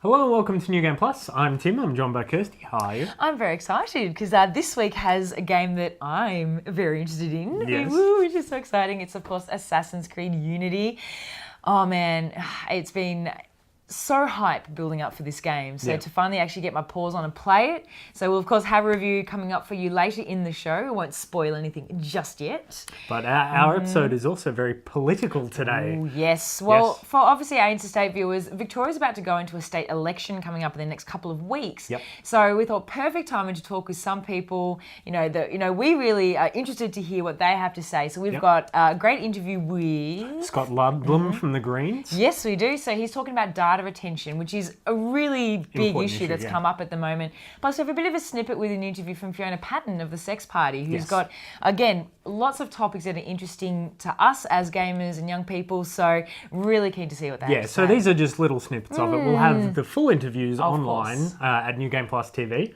Hello and welcome to New Game Plus. I'm Tim, I'm joined by Kirsty. How are you? I'm very excited because this week has a game that I'm very interested in, Yes. which is so exciting. It's, of course, Assassin's Creed Unity. Oh, man, it's been so hype building up for this game. So to finally actually get my paws on and play it. So we'll, of course, have a review coming up for you later in the show. I won't spoil anything just yet. But our episode is also very political today. Ooh, yes. Well, for obviously our interstate viewers, Victoria's about to go into a state election coming up in the next couple of weeks. Yep. So we thought perfect timing to talk with some people, we really are interested to hear what they have to say. So we've got a great interview with Scott Ludlum from the Greens. Yes, we do. So he's talking about data retention, which is a really big Important issue that's come up at the moment. Plus, we have a bit of a snippet with an interview from Fiona Patton of the Sex Party, who's got, again, lots of topics that are interesting to us as gamers and young people. So really keen to see what they have to so say. these are just little snippets of it. We'll have the full interviews Of online course. at New Game Plus TV.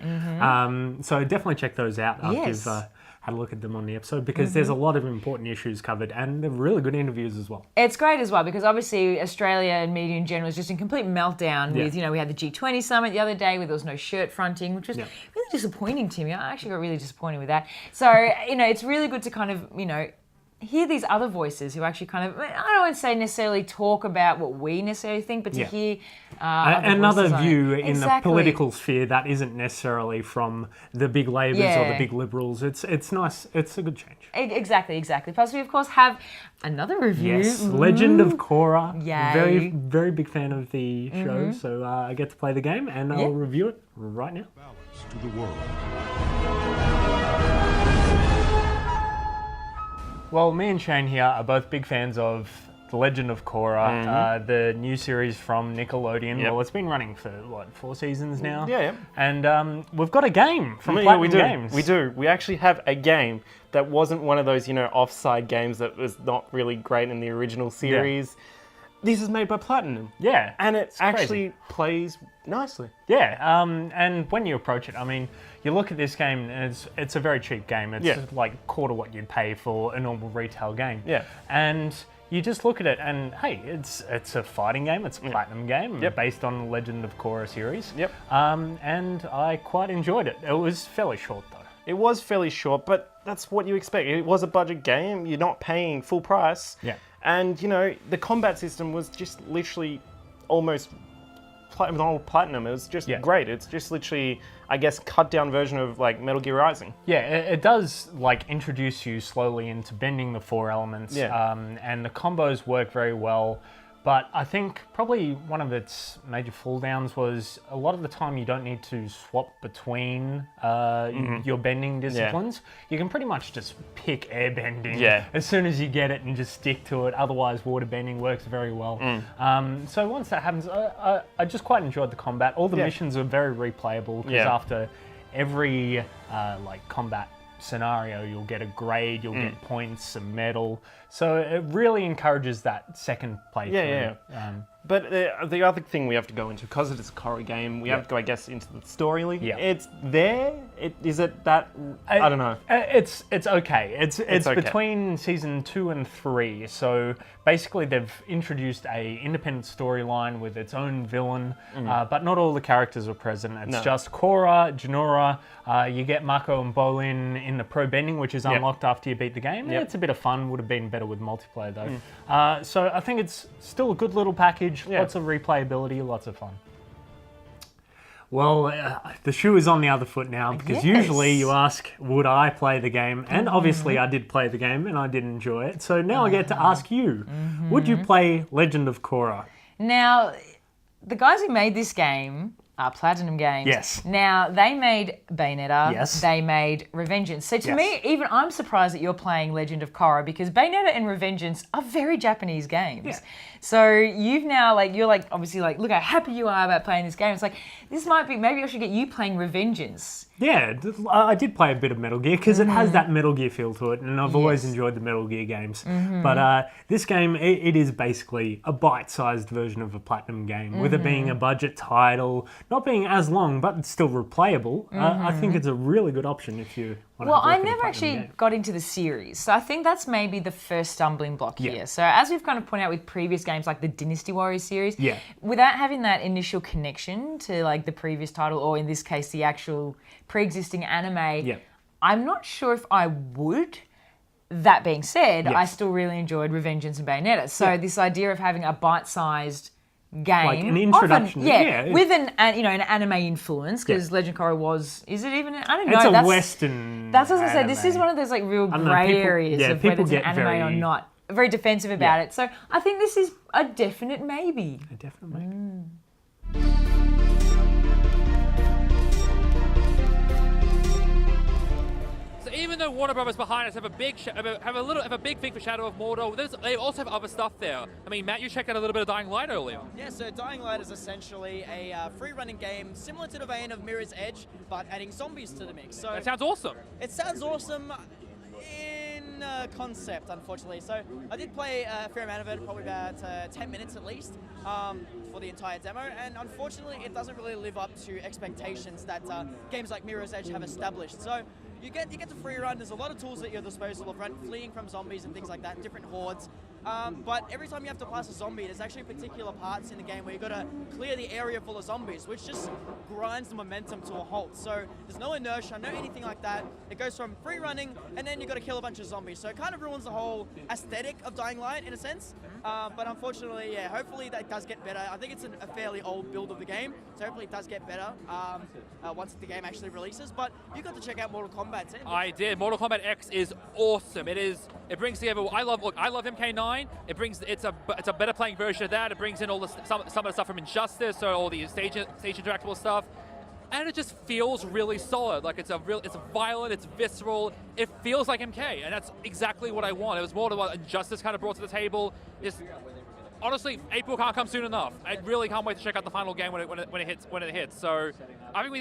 So definitely check those out after you've had a look at them on the episode, because there's a lot of important issues covered and they're really good interviews as well. It's great as well because obviously Australia and media in general is just in complete meltdown with, we had the G20 summit the other day where there was no shirt fronting, which was really disappointing to me. I actually got really disappointed with that. So, it's really good to kind of, hear these other voices who actually kind of, I don't want to say necessarily talk about what we necessarily think, but to hear another view in the Exactly. political sphere that isn't necessarily from the big Labours or the big Liberals. It's nice. It's a good change. Exactly. Plus, we of course have another review. Yes, Legend of Korra. Yay. Very, very big fan of the show, so I get to play the game and I'll review it right now. Balance to the world. Well, me and Shane here are both big fans of The Legend of Korra, the new series from Nickelodeon. Well, it's been running for, 4 seasons now? Yeah. And we've got a game from Platinum Games. We do. We actually have a game that wasn't one of those, offside games that was not really great in the original series. This is made by Platinum. Yeah. And it crazy. actually plays nicely. Yeah, and when you approach it, I mean, you look at this game and it's a very cheap game. It's like quarter what you'd pay for a normal retail game. Yeah. And you just look at it and, hey, it's a fighting game. It's a Platinum game based on the Legend of Korra series. Yep. And I quite enjoyed it. It was fairly short, though. It was fairly short, but that's what you expect. It was a budget game. You're not paying full price. Yeah. And, the combat system was just literally almost Platinum. It was just great. It's just literally, I guess, cut down version of like Metal Gear Rising. Yeah, it does introduce you slowly into bending the 4 elements, and the combos work very well. But I think probably one of its major fall downs was a lot of the time you don't need to swap between your bending disciplines. You can pretty much just pick air bending as soon as you get it and just stick to it. Otherwise, water bending works very well. So once that happens, I just quite enjoyed the combat. All the missions are very replayable because after every combat scenario, you'll get a grade, you'll get points, some medal. So it really encourages that second playthrough. But the other thing we have to go into, because it is a Korra game, we have to go, I guess, into the story. It's there. Is it that? I don't know. It's okay. It's okay. between season 2 and 3. So basically, they've introduced a independent storyline with its own villain, but not all the characters are present. It's just Korra, Jinora. You get Mako and Bolin in the pro bending, which is unlocked after you beat the game. It's a bit of fun. Would have been better with multiplayer though. So I think it's still a good little package. Lots of replayability, lots of fun. Well, the shoe is on the other foot now, because usually you ask, would I play the game? And obviously I did play the game and I did enjoy it. So now I get to ask you, would you play Legend of Korra? Now, the guys who made this game are Platinum Games. Yes. Now, they made Bayonetta. Yes. They made Revengeance. So to me, even I'm surprised that you're playing Legend of Korra, because Bayonetta and Revengeance are very Japanese games. Yeah. So you've now, you're obviously look how happy you are about playing this game. It's this might be, maybe I should get you playing Revengeance. Yeah, I did play a bit of Metal Gear because it has that Metal Gear feel to it, and I've always enjoyed the Metal Gear games. But this game, it is basically a bite-sized version of a Platinum game, with it being a budget title, not being as long, but it's still replayable. I think it's a really good option if you want to Well, have a I look at never the actually platinum game. got into the series, so I think that's maybe the first stumbling block here. So as we've kind of pointed out with previous games like the Dynasty Warriors series, without having that initial connection to like the previous title, or in this case the actual pre-existing anime, I'm not sure if I would. That being said, I still really enjoyed Revengeance and Bayonetta. So this idea of having a bite-sized game, like an introduction, often, with an anime influence, because Legend of Korra is it even? I don't know. It's a that's Western. That's what I was gonna say. anime. This is one of those like real I don't know, grey people- areas yeah, of whether it's an people anime get or very- not. Very defensive about it. So I think this is a definite maybe. Definitely. So even though Warner Brothers behind us have a big big thing for Shadow of Mordor, they also have other stuff there. I mean, Matt, you checked out a little bit of Dying Light earlier. Yeah, so Dying Light is essentially a free-running game similar to the vein of Mirror's Edge, but adding zombies to the mix. So That sounds awesome. it sounds awesome in concept, unfortunately. So I did play a fair amount of it, probably about 10 minutes at least, for the entire demo, and unfortunately it doesn't really live up to expectations that games like Mirror's Edge have established. So you get to free run. There's a lot of tools at your disposal of fleeing from zombies and things like that, different hordes. But every time you have to pass a zombie, there's actually particular parts in the game where you've got to clear the area full of zombies, which just grinds the momentum to a halt. So there's no inertia, no anything like that. It goes from free running, and then you've got to kill a bunch of zombies. So it kind of ruins the whole aesthetic of Dying Light in a sense. But unfortunately, yeah, hopefully that does get better. I think it's a fairly old build of the game, so hopefully it does get better once the game actually releases. But you got to check out Mortal Kombat 10. I did. Mortal Kombat X is awesome. It brings together. I love MK9. It's a better playing version of that. It brings in all some of the stuff from Injustice, so all the stage interactable stuff, and it just feels really solid. Like it's violent, it's visceral. It feels like MK, and that's exactly what I want. It was more to what Injustice kind of brought to the table. Honestly, April can't come soon enough. I really can't wait to check out the final game when it hits. So I think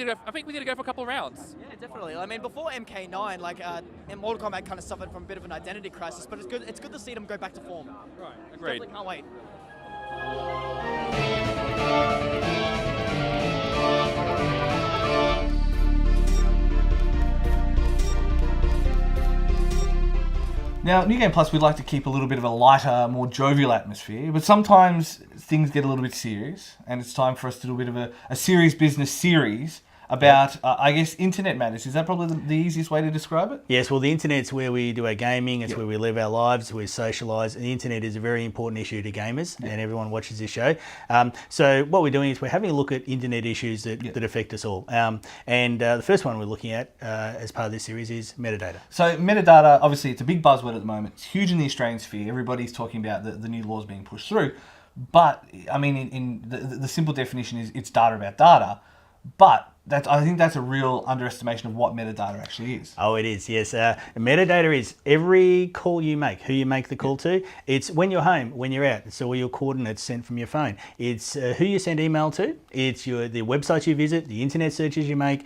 we need to go for a couple of rounds. Yeah, definitely. I mean, before MK9, Mortal Kombat kind of suffered from a bit of an identity crisis, but it's good to see them go back to form. Right. Agreed. Definitely can't wait. Now, New Game Plus, we'd like to keep a little bit of a lighter, more jovial atmosphere, but sometimes things get a little bit serious, and it's time for us to do a bit of a serious business series about, I guess, internet matters. Is that probably the easiest way to describe it? Yes, well, the internet's where we do our gaming, it's where we live our lives, we socialise, and the internet is a very important issue to gamers, and everyone watches this show. So what we're doing is we're having a look at internet issues that affect us all. And the first one we're looking at as part of this series is metadata. So metadata, obviously, it's a big buzzword at the moment. It's huge in the Australian sphere. Everybody's talking about the new laws being pushed through. But, I mean, in the simple definition is it's data about data. But I think that's a real underestimation of what metadata actually is. Oh, it is, yes. Metadata is every call you make, who you make the call to. It's when you're home, when you're out. It's all your coordinates sent from your phone. It's who you send email to. It's the websites you visit, the internet searches you make.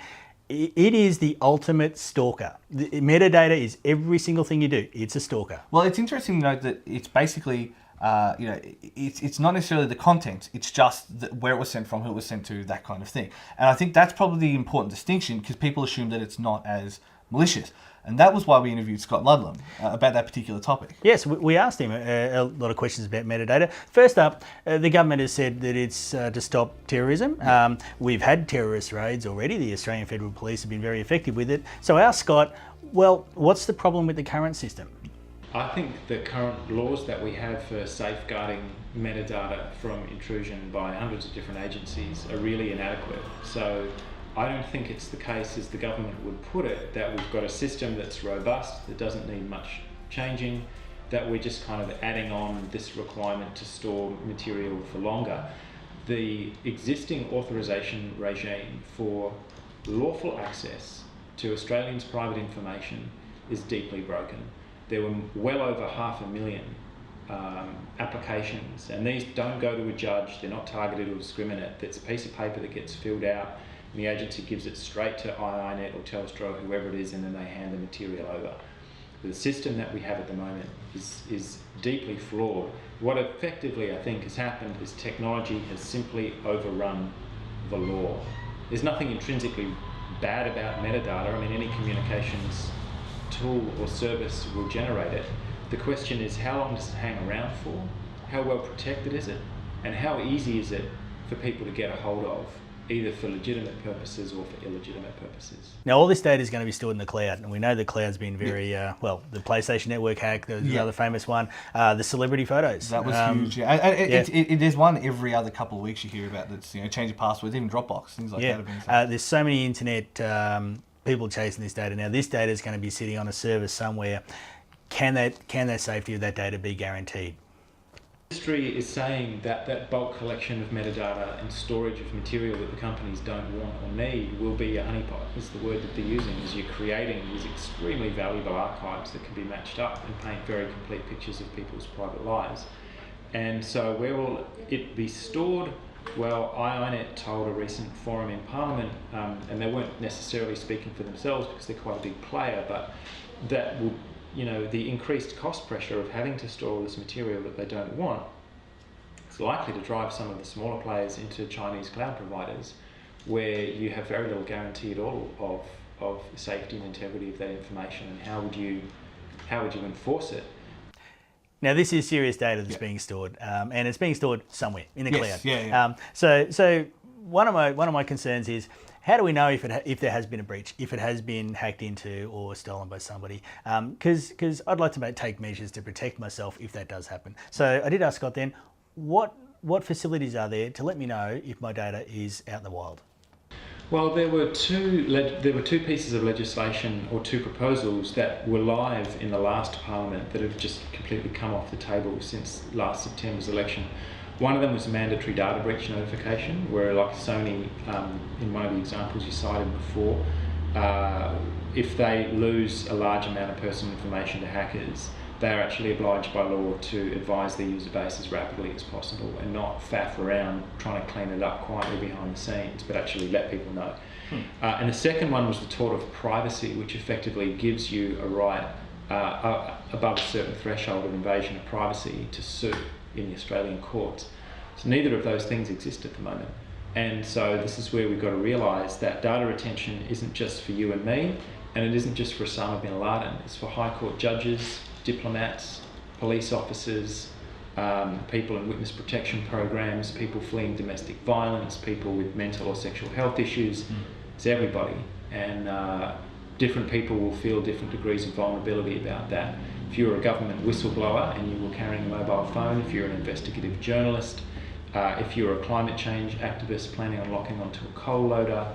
It is the ultimate stalker. The metadata is every single thing you do. It's a stalker. Well, it's interesting to note that it's basically... it's not necessarily the content, it's just where it was sent from, who it was sent to, that kind of thing. And I think that's probably the important distinction, because people assume that it's not as malicious. And that was why we interviewed Scott Ludlum about that particular topic. Yes, we asked him a lot of questions about metadata. First up, the government has said that it's to stop terrorism. We've had terrorist raids already. The Australian Federal Police have been very effective with it. So I asked Scott, well, what's the problem with the current system? I think the current laws that we have for safeguarding metadata from intrusion by hundreds of different agencies are really inadequate. So I don't think it's the case, as the government would put it, that we've got a system that's robust, that doesn't need much changing, that we're just kind of adding on this requirement to store material for longer. The existing authorisation regime for lawful access to Australians' private information is deeply broken. There were well over 500,000 applications, and these don't go to a judge, they're not targeted or discriminate. It's a piece of paper that gets filled out, and the agency gives it straight to iiNet or Telstra or whoever it is, and then they hand the material over. The system that we have at the moment is deeply flawed. What effectively I think has happened is technology has simply overrun the law. There's nothing intrinsically bad about metadata. I mean, any communications tool or service will generate it. The question is, how long does it hang around for? How well protected is it? And how easy is it for people to get a hold of, either for legitimate purposes or for illegitimate purposes? Now, all this data is going to be stored in the cloud, and we know the cloud's been very, well, the PlayStation Network hack, the other famous one, the celebrity photos. That was huge, yeah. There's one every other couple of weeks you hear about that's, you know, change of passwords, even Dropbox, things like that have been there's so many internet people chasing this data. Now, this data is going to be sitting on a server somewhere. Can that safety of that data be guaranteed? Industry is saying that that bulk collection of metadata and storage of material that the companies don't want or need will be a honeypot, is the word that they're using, is you're creating these extremely valuable archives that can be matched up and paint very complete pictures of people's private lives. And so where will it be stored? Well, IINet told a recent forum in Parliament, and they weren't necessarily speaking for themselves because they're quite a big player, but that will, you know, the increased cost pressure of having to store all this material that they don't want, it's likely to drive some of the smaller players into Chinese cloud providers, where you have very little guarantee at all of safety and integrity of that information, and how would you enforce it? Now, this is serious data that's being stored, and it's being stored somewhere in the cloud. Yeah. So one of my concerns is, how do we know if there has been a breach, if it has been hacked into or stolen by somebody? Because I'd like to take measures to protect myself if that does happen. So I did ask Scott then, what facilities are there to let me know if my data is out in the wild? Well, there were two pieces of legislation, or two proposals, that were live in the last Parliament that have just completely come off the table since last September's election. One of them was mandatory data breach notification, where, like Sony, in one of the examples you cited before, if they lose a large amount of personal information to hackers, they are actually obliged by law to advise their user base as rapidly as possible and not faff around trying to clean it up quietly behind the scenes, but actually let people know. And the second one was the tort of privacy, which effectively gives you a right above a certain threshold of invasion of privacy to sue in the Australian courts. So neither of those things exist at the moment. And so this is where we've got to realise that data retention isn't just for you and me, and it isn't just for Osama bin Laden. It's for High Court judges, diplomats, police officers, people in witness protection programs, people fleeing domestic violence, people with mental or sexual health issues. It's everybody. And different people will feel different degrees of vulnerability about that. If you're a government whistleblower and you were carrying a mobile phone, if you're an investigative journalist, if you're a climate change activist planning on locking onto a coal loader,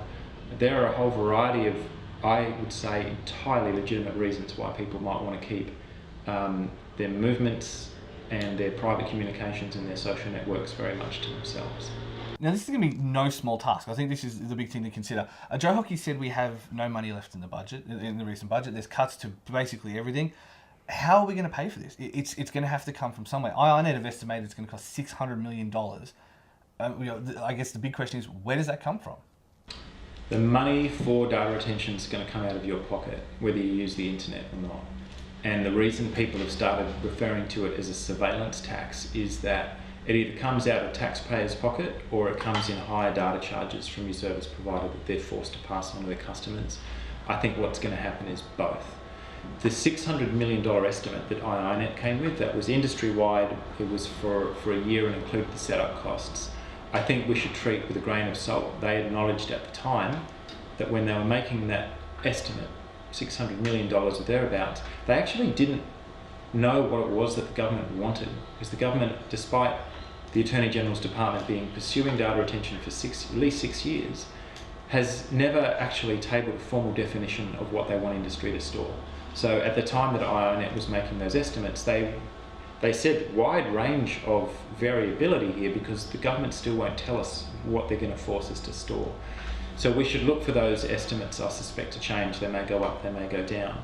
there are a whole variety of, I would say, entirely legitimate reasons why people might want to keep their movements and their private communications and their social networks very much to themselves. Now, this is going to be no small task. I think this is the big thing to consider. Joe Hockey said we have no money left in the budget, in the recent budget. There's cuts to basically everything. How are we going to pay for this? It's going to have to come from somewhere. IINet have estimated it's going to cost $600 million. I guess the big question is, where does that come from? The money for data retention is going to come out of your pocket, whether you use the internet or not. And the reason people have started referring to it as a surveillance tax is that it either comes out of taxpayers' pocket or it comes in higher data charges from your service provider that they're forced to pass on to their customers. I think what's going to happen is both. The $600 million estimate that IINet came with, that was industry-wide, it was for a year and included the setup costs. I think we should treat with a grain of salt. They acknowledged at the time that when they were making that estimate, $600 million or thereabouts, they actually didn't know what it was that the government wanted, because the government, despite the Attorney General's Department pursuing data retention for at least 6 years, has never actually tabled a formal definition of what they want industry to store. So at the time that IINet was making those estimates, they said wide range of variability here, because the government still won't tell us what they're going to force us to store. So we should look for those estimates, I suspect, to change. They may go up, they may go down.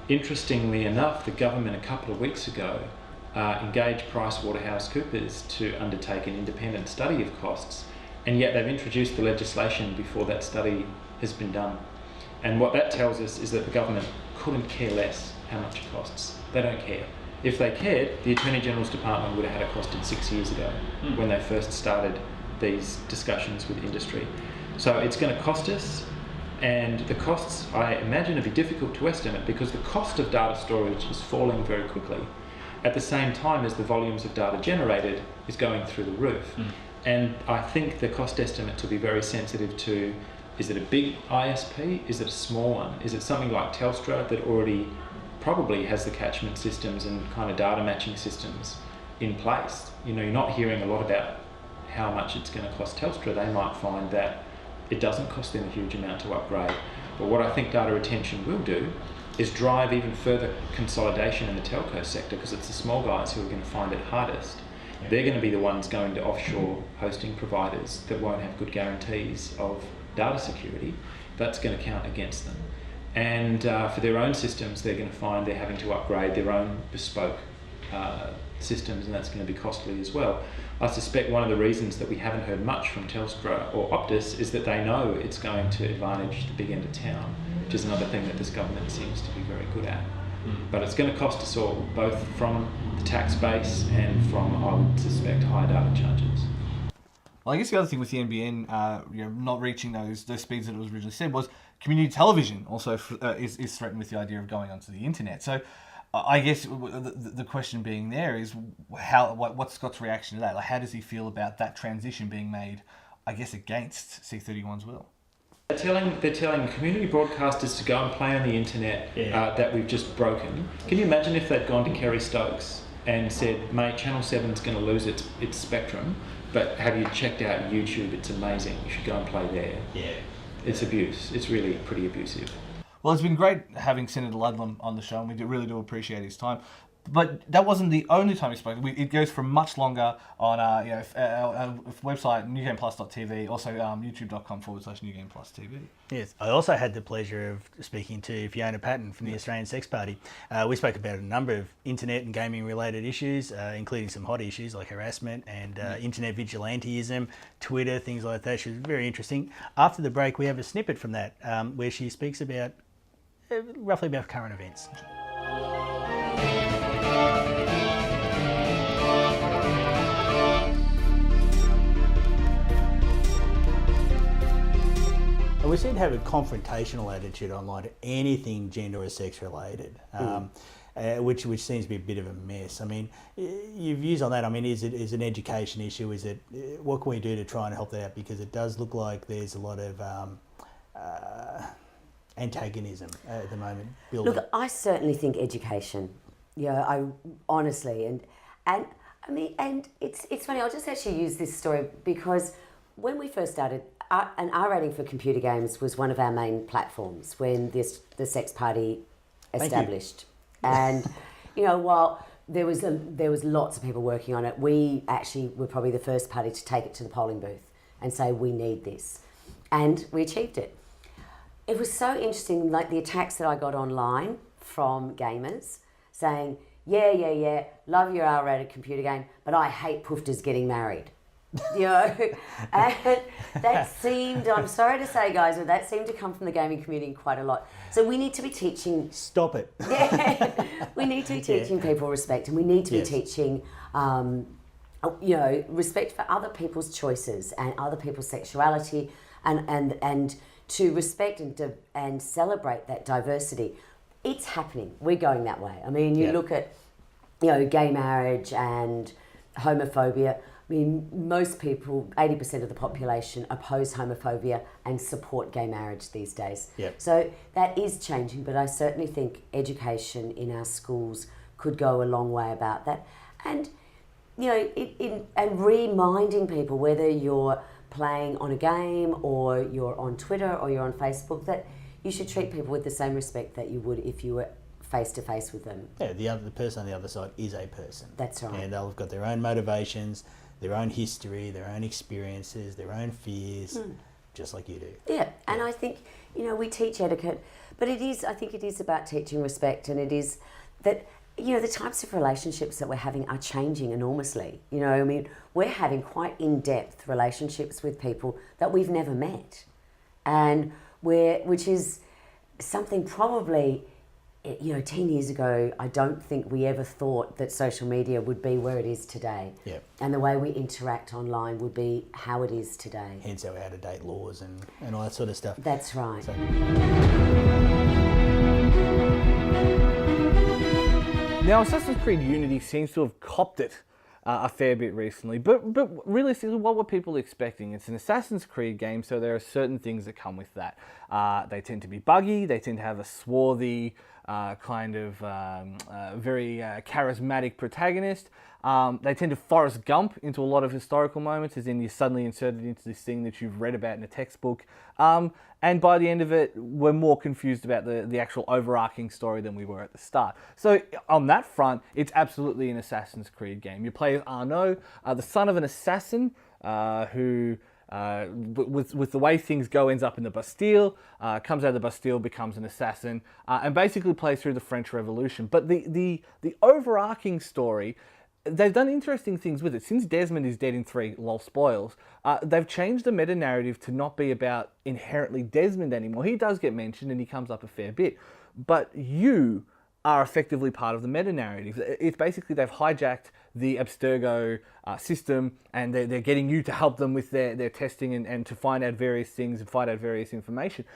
Interestingly enough, the government a couple of weeks ago engaged PricewaterhouseCoopers to undertake an independent study of costs, and yet they've introduced the legislation before that study has been done. And what that tells us is that the government couldn't care less how much it costs. They don't care. If they cared, the Attorney General's Department would have had it costed 6 years ago when they first started these discussions with industry. So it's going to cost us, and the costs, I imagine, will be difficult to estimate because the cost of data storage is falling very quickly at the same time as the volumes of data generated is going through the roof. And I think the cost estimates will be very sensitive to, is it a big ISP? Is it a small one? Is it something like Telstra that already probably has the catchment systems and kind of data matching systems in place? You know, you're not hearing a lot about how much it's going to cost Telstra. They might find that it doesn't cost them a huge amount to upgrade. But what I think data retention will do is drive even further consolidation in the telco sector, because it's the small guys who are going to find it hardest. They're going to be the ones going to offshore hosting providers that won't have good guarantees of data security. That's going to count against them. And for their own systems, they're going to find they're having to upgrade their own bespoke systems, and that's going to be costly as well. I suspect one of the reasons that we haven't heard much from Telstra or Optus is that they know it's going to advantage the big end of town, which is another thing that this government seems to be very good at. But it's going to cost us all, both from the tax base and from, I would suspect, higher data charges. Well, I guess the other thing with the NBN, not reaching those speeds that it was originally said, was community television also is threatened with the idea of going onto the internet. So I guess the question being there is what's Scott's reaction to that? Like, how does he feel about that transition being made, I guess, against C31's will? They're telling community broadcasters to go and play on the internet that we've just broken. Can you imagine if they'd gone to Kerry Stokes and said, mate, Channel 7's going to lose its spectrum, but have you checked out YouTube? It's amazing. You should go and play there. Yeah. It's abuse. It's really pretty abusive. Well, it's been great having Senator Ludlum on the show, and we really do appreciate his time. But that wasn't the only time we spoke. It goes for much longer on our website, newgameplus.tv, also youtube.com/newgameplus.tv. Yes, I also had the pleasure of speaking to Fiona Patton from the Australian Sex Party. We spoke about a number of internet and gaming related issues, including some hot issues like harassment and internet vigilantism, Twitter, things like that. She was very interesting. After the break, we have a snippet from that where she speaks about roughly about current events. We seem to have a confrontational attitude online to anything gender or sex related, which seems to be a bit of a mess. I mean, your views on that? I mean, is it an education issue? Is it what can we do to try and help that out? Because it does look like there's a lot of antagonism at the moment building. Look, I certainly think education. Yeah, I honestly and I mean, and it's funny. I'll just actually use this story because when we first started, an R rating for computer games was one of our main platforms when the Sex Party established. And while there was lots of people working on it, we actually were probably the first party to take it to the polling booth and say we need this, and we achieved it. It was so interesting, like the attacks that I got online from gamers saying, yeah, love your R-rated computer game, but I hate poofters getting married. And that seemed, I'm sorry to say guys, but that seemed to come from the gaming community quite a lot. So we need to be teaching... Stop it. Yeah, we need to be teaching people respect, and we need to be teaching, respect for other people's choices and other people's sexuality, and to respect and celebrate that diversity. It's happening. We're going that way. I mean, you look at, gay marriage and homophobia. I mean, most people, 80% of the population, oppose homophobia and support gay marriage these days. Yep. So that is changing, but I certainly think education in our schools could go a long way about that. And, and reminding people, whether you're playing on a game or you're on Twitter or you're on Facebook, that you should treat people with the same respect that you would if you were face-to-face with them. Yeah, the person on the other side is a person. That's right. And they've got their own motivations, their own history, their own experiences, their own fears, just like you do. Yeah, and I think, we teach etiquette, but I think it is about teaching respect, and it is that, the types of relationships that we're having are changing enormously. I mean, we're having quite in-depth relationships with people that we've never met, and which is something probably you know, 10 years ago, I don't think we ever thought that social media would be where it is today. Yep. And the way we interact online would be how it is today. Hence our out-of-date laws and all that sort of stuff. That's right. So. Now, Assassin's Creed Unity seems to have copped it a fair bit recently, but realistically, what were people expecting? It's an Assassin's Creed game, so there are certain things that come with that. They tend to be buggy, they tend to have a swarthy, kind of very charismatic protagonist. They tend to Forrest Gump into a lot of historical moments, as in you're suddenly inserted into this thing that you've read about in a textbook. And by the end of it, we're more confused about the actual overarching story than we were at the start. So on that front, it's absolutely an Assassin's Creed game. You play as Arnaud, the son of an assassin who, with the way things go, ends up in the Bastille, comes out of the Bastille, becomes an assassin, and basically plays through the French Revolution. But the overarching story, they've done interesting things with it. Since Desmond is dead in 3, lol spoils, they've changed the meta-narrative to not be about inherently Desmond anymore. He does get mentioned and he comes up a fair bit, but you are effectively part of the meta-narrative. It's basically they've hijacked the Abstergo system and they're getting you to help them with their testing and to find out various things and find out various information,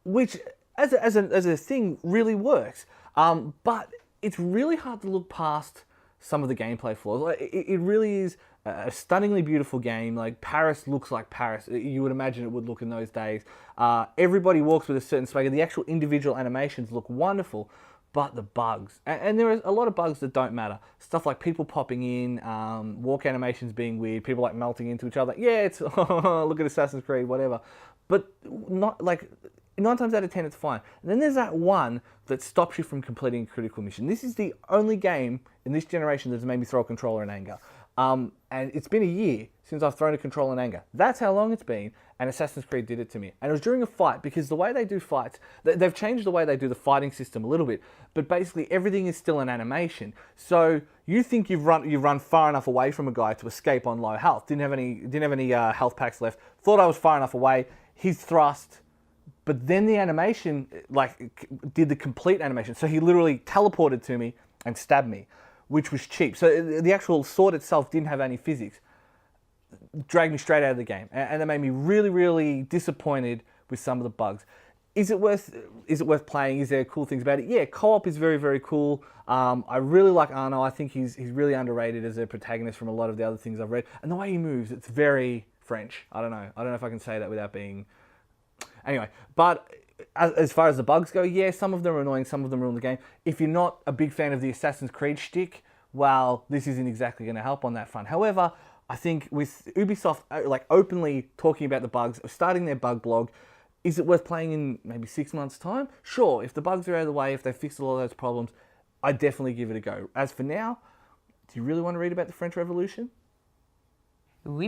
which as a thing really works. But it's really hard to look past some of the gameplay flaws. Like, it really is a stunningly beautiful game. Like, Paris looks like Paris. You would imagine it would look in those days. Everybody walks with a certain swagger. The actual individual animations look wonderful, but the bugs, and there are a lot of bugs that don't matter. Stuff like people popping in, walk animations being weird, people like melting into each other. Yeah, it's look at Assassin's Creed, whatever. But not like 9 times out of 10, it's fine. And then there's that one that stops you from completing a critical mission. This is the only game in this generation that's made me throw a controller in anger. And it's been a year since I've thrown a controller in anger. That's how long it's been, and Assassin's Creed did it to me. And it was during a fight, because the way they do fights, they've changed the way they do the fighting system a little bit, but basically everything is still an animation. So you think you've run far enough away from a guy to escape on low health. Didn't have any health packs left. Thought I was far enough away. He's thrust. But then the animation, did the complete animation. So he literally teleported to me and stabbed me, which was cheap. So the actual sword itself didn't have any physics. Dragged me straight out of the game. And that made me really, really disappointed with some of the bugs. Is it worth playing? Is there cool things about it? Yeah, co-op is very, very cool. I really like Arnaud. I think he's really underrated as a protagonist from a lot of the other things I've read. And the way he moves, it's very French. I don't know if I can say that without being... Anyway, but as far as the bugs go, yeah, some of them are annoying, some of them ruin the game. If you're not a big fan of the Assassin's Creed shtick, well, this isn't exactly going to help on that front. However, I think with Ubisoft openly talking about the bugs, starting their bug blog, is it worth playing in maybe 6 months' time? Sure, if the bugs are out of the way, if they fixed a lot of those problems, I'd definitely give it a go. As for now, do you really want to read about the French Revolution? No,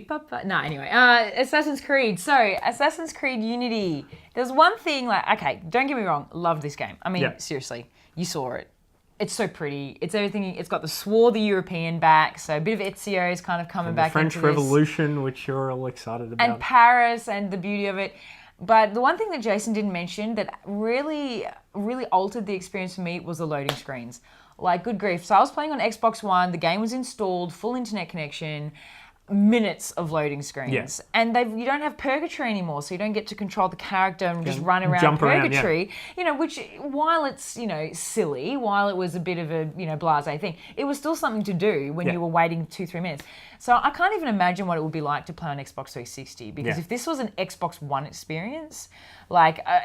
anyway, Assassin's Creed. So, Assassin's Creed Unity. There's one thing, okay, don't get me wrong, love this game. I mean, seriously, you saw it. It's so pretty. It's everything. It's got the swarthy European back, so a bit of Ezio is kind of coming back into this. The French Revolution, which you're all excited about. And Paris and the beauty of it. But the one thing that Jason didn't mention that really, really altered the experience for me was the loading screens. Like, good grief. So I was playing on Xbox One, the game was installed, full internet connection, minutes of loading screens, and you don't have purgatory anymore, so you don't get to control the character and just run around purgatory. You know, which while it's silly, while it was a bit of a blasé thing, it was still something to do when you were waiting 2-3 minutes. So I can't even imagine what it would be like to play on Xbox 360, because if this was an Xbox One experience,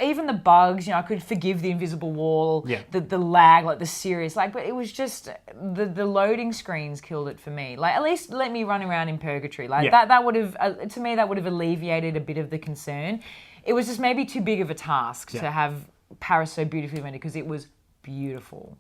even the bugs, I could forgive the invisible wall, the lag, the serious but it was just the loading screens killed it for me. At least let me run around in purgatory. That would have, to me, that would have alleviated a bit of the concern. It was just maybe too big of a task to have Paris so beautifully rendered, because it was beautiful.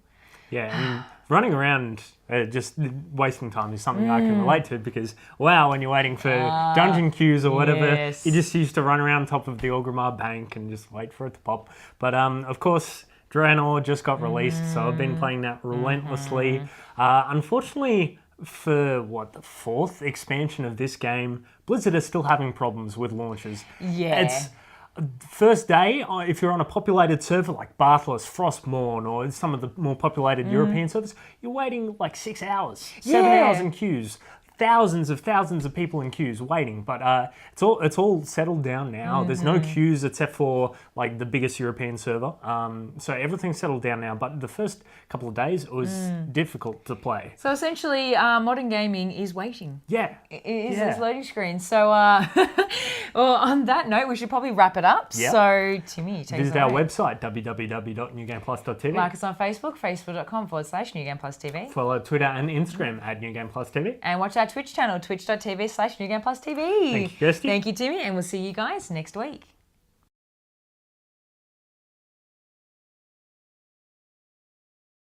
Yeah, and running around just wasting time is something I can relate to, because, wow, when you're waiting for dungeon queues or whatever, you just used to run around top of the Orgrimmar Bank and just wait for it to pop. But, of course, Draenor just got released, so I've been playing that relentlessly. Unfortunately, for, the 4th expansion of this game, Blizzard are still having problems with launches. Yeah. First day, if you're on a populated server like Bathurst, Frostmourne, or some of the more populated European servers, you're waiting like 6 hours, 7 hours in queues. Thousands of people in queues waiting, but it's all settled down now. There's no queues except for like the biggest European server. So everything's settled down now. But the first couple of days, it was difficult to play. So essentially, modern gaming is waiting. Yeah, It's loading screens. So, well, on that note, we should probably wrap it up. Yep. So, Timmy, take visit it our away. website www.newgameplus.tv. Like us on Facebook, facebook.com/NewGamePlusTV. Follow Twitter and Instagram @NewGamePlusTV. And watch our Twitch channel, twitch.tv/NewGamePlusTV. Thank you, Kirsty. Thank you, Timmy, and we'll see you guys next week.